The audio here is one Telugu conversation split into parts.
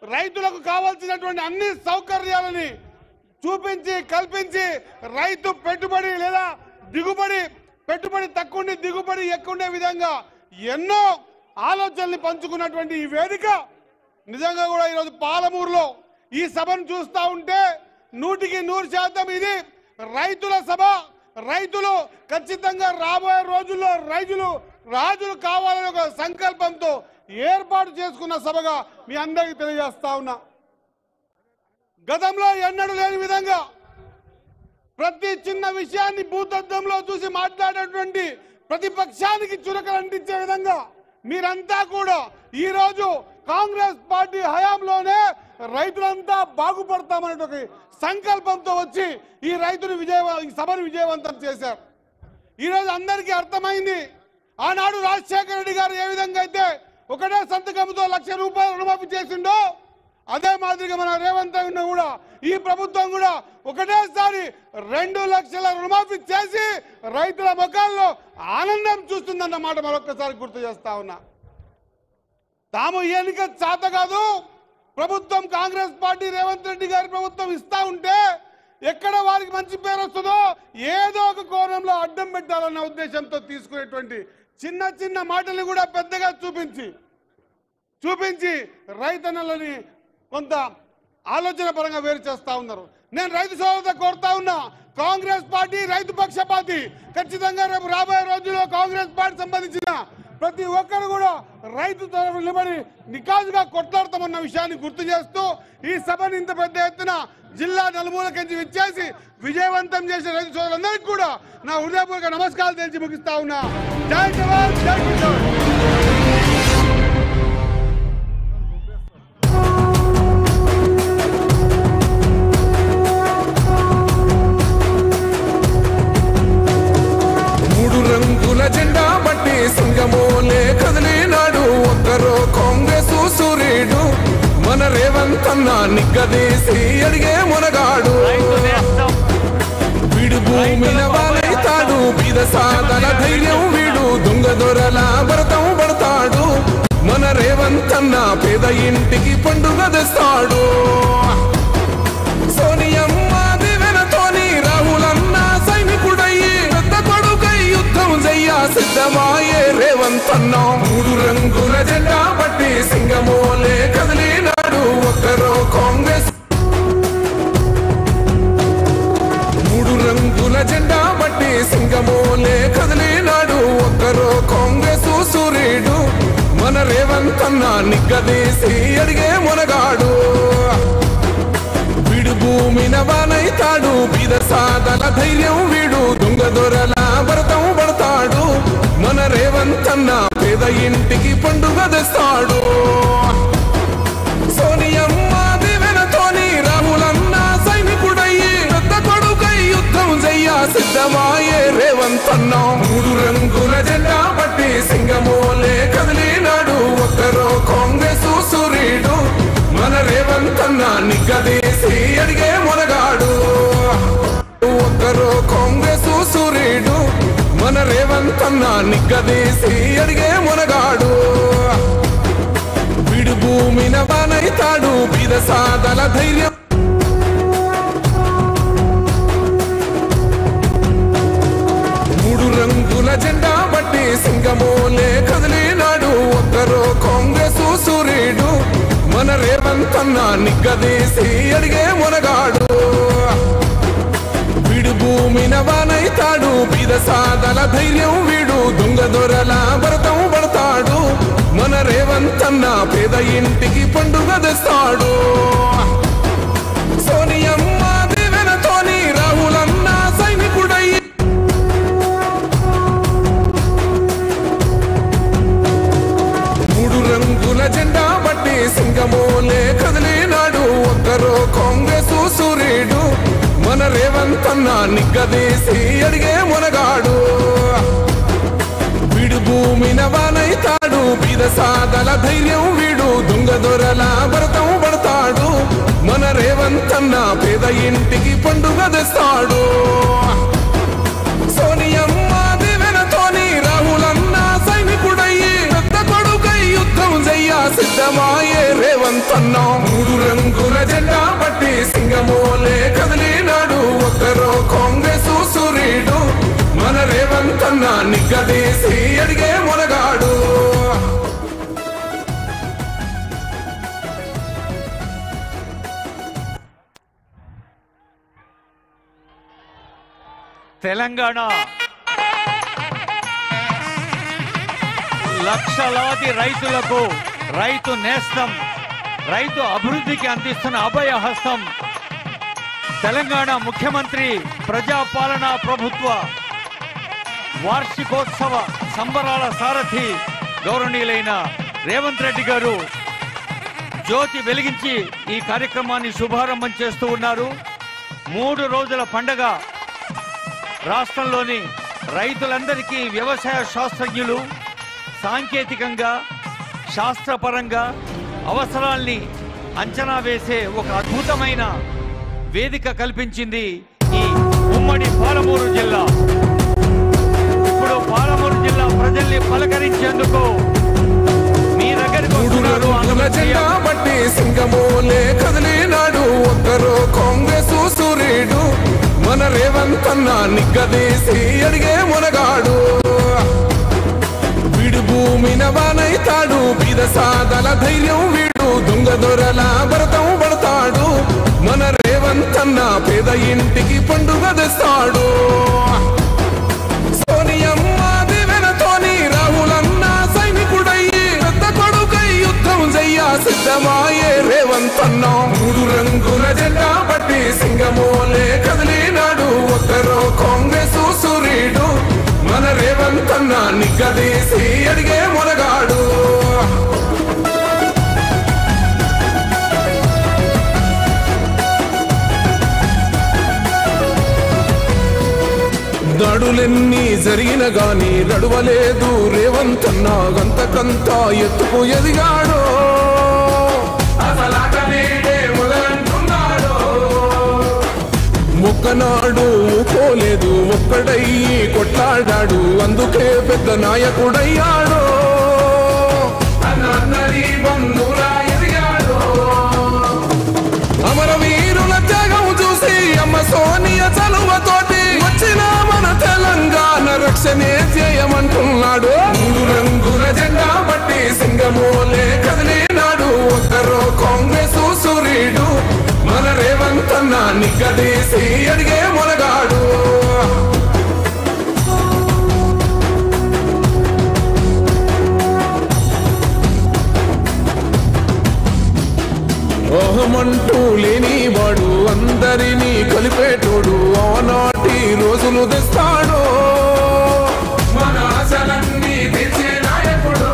రైతులకు కావాల్సినటువంటి అన్ని సౌకర్యాలని చూపించి కల్పించి రైతు పెట్టుబడి లేదా పెట్టుబడి తక్కువ దిగుబడి ఎక్కువ ఉండే విధంగా ఎన్నో ఆలోచనలు పంచుకున్నటువంటి ఈ వేదిక నిజంగా కూడా ఈరోజు పాలమూరులో ఈ సభను చూస్తూ ఉంటే 100% ఇది రైతుల సభ. రైతులు ఖచ్చితంగా రాబోయే రోజుల్లో రాజులు కావాలనే ఒక సంకల్పంతో ఏర్పాటు చేసుకున్న సభగా మీ అందరికీ తెలియజేస్తా ఉన్నా. గతంలో ఎన్నడూ లేని విధంగా ప్రతి చిన్న విషయాన్ని భూతద్దంలో చూసి మాట్లాడేటువంటి ప్రతిపక్షానికి చురకలు అంటించే విధంగా మీరంతా కూడా ఈ రోజు కాంగ్రెస్ పార్టీ హయాంలోనే రైతులంతా బాగుపడతామనే ఒక సంకల్పంతో వచ్చి ఈ సభను విజయవంతం చేశారు. ఈరోజు అందరికీ అర్థమైంది ఆనాడు రాజశేఖర రెడ్డి గారు ఏ విధంగా అయితే ఒకటే సంతకంతో 1,00,000 రూపాయలు రుణమాఫీ చేసిండో అదే మాదిరిగా మన రేవంత్ రెడ్డి కూడా ఈ ప్రభుత్వం కూడా ఒకటేసారి 2 లక్షల రుణమాఫీ చేసి రైతుల ముఖాల్లో ఆనందం చూస్తుందన్న మాట మరొకసారి గుర్తు చేస్తా ఉన్నా. తాము ఎన్నిక చేత కాదు ప్రభుత్వం కాంగ్రెస్ పార్టీ రేవంత్ రెడ్డి గారి ప్రభుత్వం ఇస్తా ఉంటే ఎక్కడ వారికి మంచి పేరు వస్తుందో ఏదో ఒక కోణంలో అడ్డం పెట్టాలన్న ఉద్దేశంతో తీసుకునేటువంటి చిన్న చిన్న మాటలు కూడా పెద్దగా చూపించి రైతన్నలని కొంత ఆలోచన పరంగా వేరు చేస్తా ఉన్నారు. నేను రైతు సోదరులతో కోరుతా ఉన్నా, కాంగ్రెస్ పార్టీ రైతు పక్షపాతి. ఖచ్చితంగా రేపు రాబోయే రోజుల్లో కాంగ్రెస్ పార్టీ సంబంధించిన ప్రతి ఒక్కరు కూడా రైతు తరఫున నిలబడి నికాజుగా కొట్లాడతామన్న విషయాన్ని గుర్తు చేస్తూ ఈ సభను ఇంత పెద్ద ఎత్తున జిల్లా నలుమూలకించి విచ్చేసి విజయవంతం చేసిన రైతు సోదరులందరికీ కూడా నా హృదయపూర్వక నమస్కారాలు తెలిసి ముగిస్తా ఉన్నా. జై జవాన్ జై కిసాన్. జెండా బట్టి సింగమోలే కదిలినాడు ఒక్కరో కాంగ్రెస్ సూర్యుడు మన రేవంత్ అన్న నిగ్గదీసి అడిగే మునగాడు. వీడు భూమిన వాలైతాడు బీద సాదల ధైర్యం వీడు దొంగ దొరల భరతం పడతాడు. మన రేవంత్ అన్న పేద ఇంటికి పండుగ తెస్తాడు. సోనియమ్మ దివెనతోని రాహులన్న సైనికుడయ్యి పెద్ద కొడుకై యుద్ధం చెయ్య సిద్ధమాయే రేవంత్ అన్న. 3 రంగుల జెండా బట్టి సింగమోలే కదిలినాడు ఒక్కరో కాంగ్రెస్. 3 రంగుల జెండా బట్టి సింగమోలే కదిలినాడు ఒక్కరో కాంగ్రెస్ సూర్యుడు మన రేవంత్ అన్న నిగ్గదీసి అడిగే మునగాడు. వీడు భూమిన వానైతాడు బీద సాదల ధైర్యం వీడు దొంగ దొరల భరతం పడతాడు. మన రేవంత్ అన్న పేద ఇంటికి పండుగ తెస్తాడు. సోనియమ్మ దివెనతోని రాహులన్న సైనికుడయ్యి పెద్ద కొడుకై యుద్ధం చెయ్య సిద్ధమాయే రేవంత్ అన్న. 3 రంగుల జెండా బట్టి సింగమోలే కదిలినాడు ఒక్కరో కాంగ్రెస్ సూర్యుడు మన రేవంత్ అన్న నిగ్గదీసి అడిగే మునగాడు. ఒక్కరో కాంగ్రెస్ సూర్యుడు మన రేవంత్ అన్న నిగ్గదీసి అడిగే మునగాడు. వీడు భూమిన వానైతాడు బీద సాదల ధైర్యం. 3 రంగుల జెండా బట్టి సింగమోలే కదిలినాడు ఒక్కరో కాంగ్రెస్ సూర్యుడు మన రేవంత్ అన్న నిగ్గదీసి అడిగే మునగాడు. వీడు భూమిన వానైతాడు బీద సాదల ధైర్యం వీడు దొంగ దొరల భరతం పడతాడు. మన రేవంత్ అన్న పేద ఇంటికి పండుగ తెస్తాడు. సోనియమ్మ దివెనతోని రాహులన్న సైనికుడయ్యి 3 రంగుల జెండా బట్టి సింగమోలే కదిలినాడు ఒక్కరో కాంగ్రెస్ సూర్యుడు మన రేవంత్ అన్న నిగ్గదీసి అడిగే మునగాడు. వీడు భూమిన వానైతాడు బీద సాదల ధైర్యం వీడు దొంగ దొరల భరతం పడతాడు. మన రేవంత్ అన్న పేద ఇంటికి పండుగ తెస్తాడు. సోనియమ్మ దివెనతోని రాహులన్న సైనికుడయ్యి పెద్ద కొడుకై యుద్ధం చెయ్య సిద్ధమాయే రేవంత్ రేవంతన్నా మూడు రంగుల జెండా పట్టి సింగమోలే కదిలినాడు ఒక్కరో కాంగ్రెస్ సూర్యుడు మన రేవంతన్నా నిగ్గదీసి అడిగే మొనగాడు తెలంగాణ లక్షలాది రైతులకు రైతు నేస్తం, రైతు అభివృద్ధికి అందిస్తున్న అభయ హస్తం. తెలంగాణ ముఖ్యమంత్రి ప్రజాపాలనా ప్రభుత్వ వార్షికోత్సవ సంబరాల సారథి గౌరవనీయులైన రేవంత్ రెడ్డి గారు జ్యోతి వెలిగించి ఈ కార్యక్రమాన్ని శుభారంభం చేస్తూ ఉన్నారు. 3 రోజుల పండగ రాష్ట్రంలోని రైతులందరికీ వ్యవసాయ శాస్త్రజ్ఞులు సాంకేతికంగా శాస్త్రపరంగా అవసరాల్ని అంచనా వేసే ఒక అద్భుతమైన వేదిక కల్పించింది ఈ ఉమ్మడి పాలమూరు జిల్లా. ఇప్పుడు పాలమూరు జిల్లా ప్రజల్ని పలకరించేందుకు మీ దగ్గరకు జెండా బట్టి సింగమోలే కదిలినాడు ఒక్కరో కాంగ్రెస్ సూర్యుడు మన రేవంతన్నా నిగ్గదీసి అడిగే మొనగాడు వీడు భూమిన వానైతాడు బీద సాదల ధైర్యం వీడు దొంగ దొరల భరతం పడతాడు మన రేవంతన్నా పేద ఇంటికి పండుగ తెస్తాడు సోనియమ్మ దివెనతోని రాహులన్న సైనికుడయ్యి పెద్ద కొడుకై యుద్ధం చెయ్య సిద్ధమాయే రేవంతన్నా మూడు రంగుల జెండా పట్టి సింగమోలే కదిలినాడు ఒక్కరో కాంగ్రెస్ సూర్యుడు మన రేవంతన్నా నిగ్గదీసి అడిగే మొనగాడు దాడులెన్ని జరిగిన గాని నడువలేదు రేవంతన్నా గంతకంతా ఎత్తుకు ఎదిగాడో ఒక్కనాడు పోలేదు ఒక్కడయ్యి కొట్లాడాడు అందుకే పెద్ద నాయకుడయ్యాడు అమరవీరుల త్యాగం చూసి అమ్మ సోనియ చలువతోటి వచ్చిన మన తెలంగాణ రక్షణే చేయమంటున్నాడు మూడు రంగుల జెండా బట్టి సింగమోలే కదిలినాడు ఒక్కరో కాంగ్రెస్ సూర్యుడు మన రేవంతన్నా నిగ్గదీసి అడిగే మొనగాడు ఓహమంటూ లేనివాడు అందరినీ కలిపేటోడు ఆనాటి రోజులు తెస్తాడు మన ఆశలన్నీ తెచ్చే నాయకుడు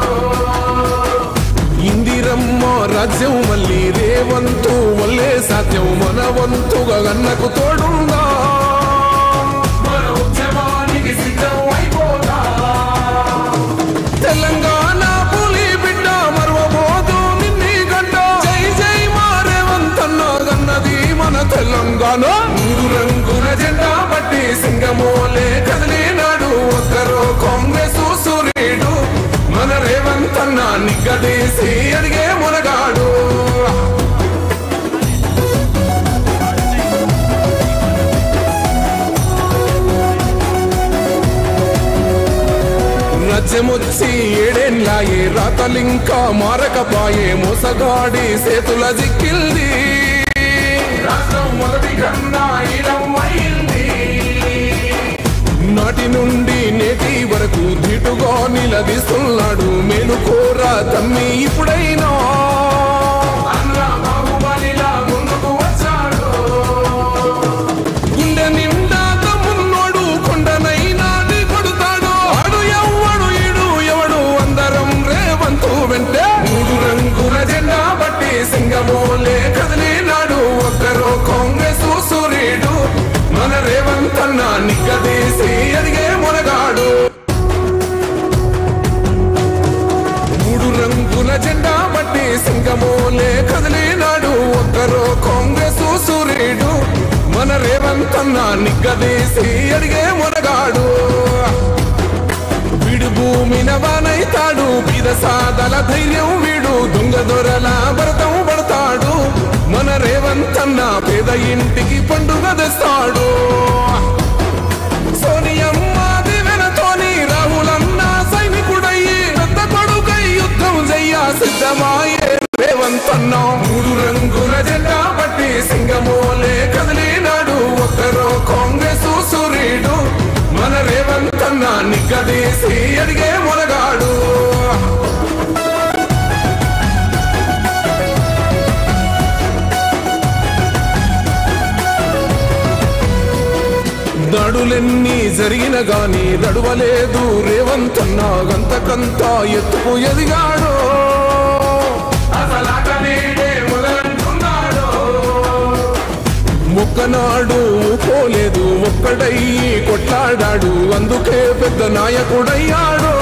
ఇందిరమ్మ రాజ్యం మళ్ళీ రేవంతు వల్లే సాధ్యం మన వంతుగా గన్నకు తోడుందా మన ఉద్యమానికి సిద్ధం అయిపోతా తెలంగాణ పులి బిడ్డ మరవబోదు నిన్ని గడ్డ జై జై మా రేవంతన్నా గన్నది మన తెలంగాణ మూడు రంగుల జెండా బట్టి సింగమోలే కదిలినాడు ఒక్కరో కాంగ్రెస్ సూర్యుడు మన రేవంతన్నా నిగ్గదీసి అడిగే మొనగాడు రాజ్యమొచ్చి 7 ఏళ్లాయే రాతలింకా మారకపాయే మోసగాడి సేతుల జిక్కిల్ది రాష్ట్రం మొదటి కన్నా ఇలమైంది నాటి నుండి నేటి వరకు ధీటుగా నిలదీస్తున్నాడు మేలుకోరా తమ్మి ఇప్పుడైనా అన్నా బాహుబలిలా ముందుకు వచ్చాడు గుండె నిండా తమ్మున్నోడు కొండనైనా కొడుతాడు ఆడు ఎవ్వడు ఈడు ఎవడు అందరం రేవంతు వెంటే మూడు రంగుల జెండా బట్టి సింగమోలే కదిలినాడు ఒక్కరో కాంగ్రెస్ సూర్యుడు మన రేవంతన్నా నిగ్గదీసి అడిగే మొనగాడు మూడు రంగుల జెండా బట్టి సింగమోలే కదిలినాడు ఒక్కరో కాంగ్రెస్ సూర్యుడు మన రేవంతన్నా నిగ్గదీసి అడిగే మొనగాడు వీడు భూమిన వానైతాడు బీద సాదల ధైర్యం వీడు దొంగ దొరల భరతం ఇంటికి పండుగ తెస్తాడు. సోనియమ్మ దివెనతోని రాహులన్న సైనికుడయ్యి పెద్ద కొడుకై యుద్ధం చెయ్య సిద్ధమాయే రేవంత్ అన్న. 3 రంగుల జెండా పట్టి సింగమోలే కదిలినాడు ఒక్కరో కాంగ్రెస్ సూర్యుడు. మన రేవంత్ అన్న నిగ్గదీసి అడిగే మొలగాడు. దాడులెన్ని జరిగిన గాని దడువలేదు రేవంత్ అన్న. గంతకంత ఎత్తుకు ఎదిగాడు. అసలాట నేడే మొదలంటున్నాడు. మొక్కనాడు పోలేదు ఒక్కడై కొట్లాడాడు. అందుకే పెద్ద నాయకుడయ్యాడు.